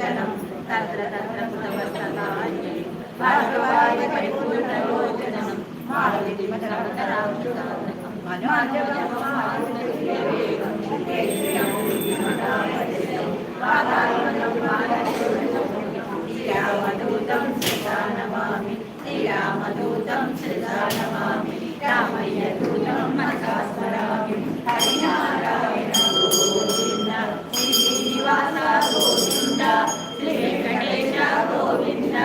विमोचनं तत्र तत्र कृतवस्तकानि भार्गवाय परिपूर्णलोचनं मारुतिमतरवतरामृतानकं मनोजवमारुतवेगं श्रीयं श्रीमदामृतं पादारवन्दं श्रीरामदूतं सदा नमामि श्रीरामदूतं सदा नमामि रामय्यदूतं मनसा स्मरामि हरिनारायण गोविन्द श्रीनिवास गोविन्द श्रीवेङ्कटेश गोविन्द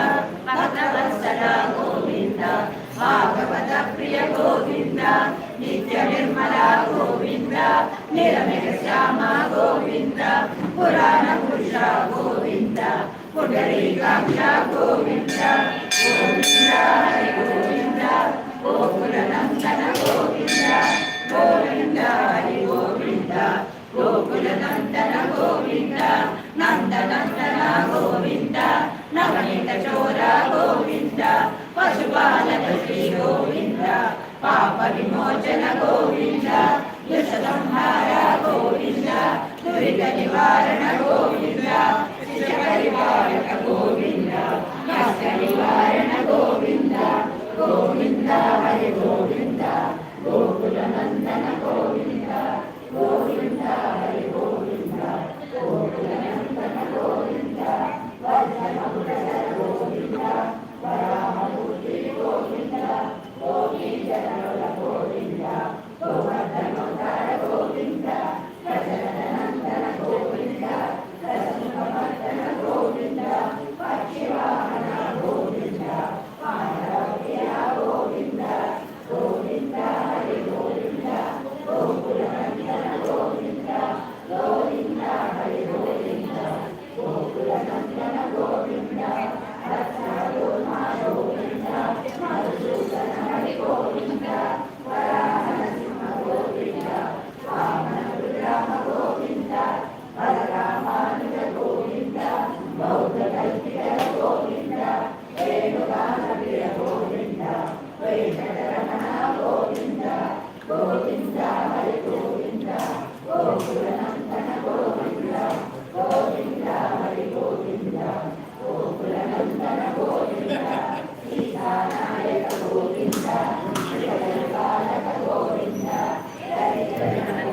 भक्तवत्सल गोविन्द भागवत प्रिय गोविन्द नित्यनिर्मल गोविन्द निरमेश्याम गोविन्द पुराणपुरुष गोविन्द पुण्डरीकाक्ष गोविन्द गोविन्द हरि गोविन्द गोकुलनन्दन गोविन्द गोविन्द हरि गोविन्द गोकुलनन्दन गोविन्द नन्दनन्दन गोविन्द नवनीतचोर गोविन्द पशुपालक श्री गोविन्द पाप विमोचन गोविन्द दुष्टसंहार गोविन्द दुरित निवारण गोविन्द शिष्यपरिवारक गोविन्द कष्ट निवारण गोविन्द गोविन्द हरि गोविन्द गोकुलनन्दन गोविन्द गोविन्द हरि गोविन्द गोकुलनन्दन गोविन्द वज्रमकुटधर गोविन्द वराहमूर्ति गोविन्द गोपीजनलोल गोविन्द गोवर्धनोद्धार गोविन्द गजनन्दन गोविन्द गजमुखमर्दन गोविन्द पक्षिवाहन गोविन्द पाण्डवप्रिया गोविन्द गोविन्द हरि गोविन्द गोकुलनन्दन गोविन्द गोविन्द हरि गोविन्द गोकुलनन्दन गोविन्द रत्नगोमा गोविन्द मधुसूदन हरि गोविन्द वराहनसिंह गोविन्द वामनरुद्राम गोविन्द बलरामानुज गोविन्द बौद्धकल्पितर गोविन्द वेणुगानप्रिय गोविन्द वेङ्कटरमण गोविन्द गोविन्द हरि गोविन्द गोकुलनन्दन गोविन्द गोविन्द हरि गोविन्द गोकुलनन्दन गोविन्द सीतानायक गोविन्द श्रीपालक गोविन्द दरिद्रनाथ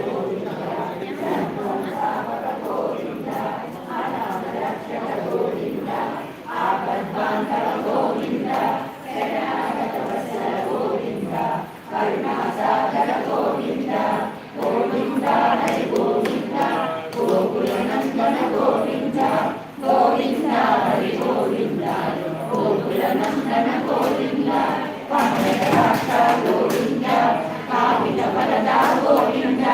गोविन्द संसारक गोविन्द अनाथरक्षक गोविन्द आपद्बान्धव गोविन्द शरणागतवत्सल गोविन्द करुणासागर गोविन्द गोविन्द हरि गोविन्द गोकुलनन्दन गोविन्द गोविन्द हरि गोविन्द गोकुलनन्दन गोविन्द पङ्कजराक्ष गोविन्द कामितवरदा गोविन्द